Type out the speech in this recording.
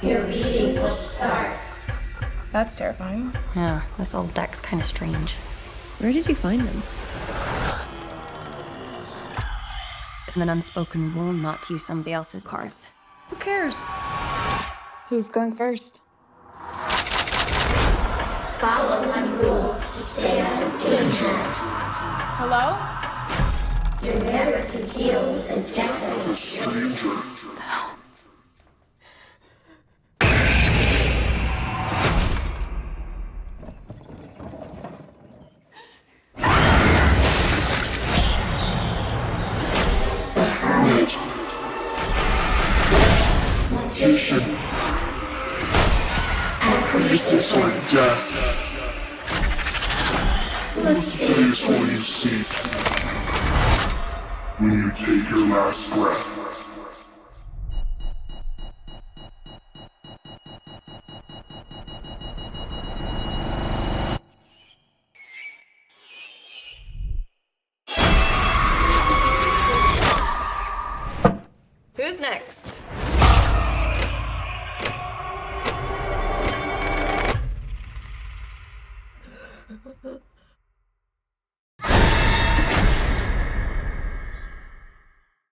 Your reading will start. That's terrifying. Yeah, this old deck's kind of strange. Where did you find them? It's an unspoken rule not to use somebody else's cards. Who cares? Who's going first? Follow one rule to stay out of danger. Hello? You're never to deal with the death of a stranger. The Hermit. Magician. A priestess like death. This is what you seek. When you take your last breath. Who's next?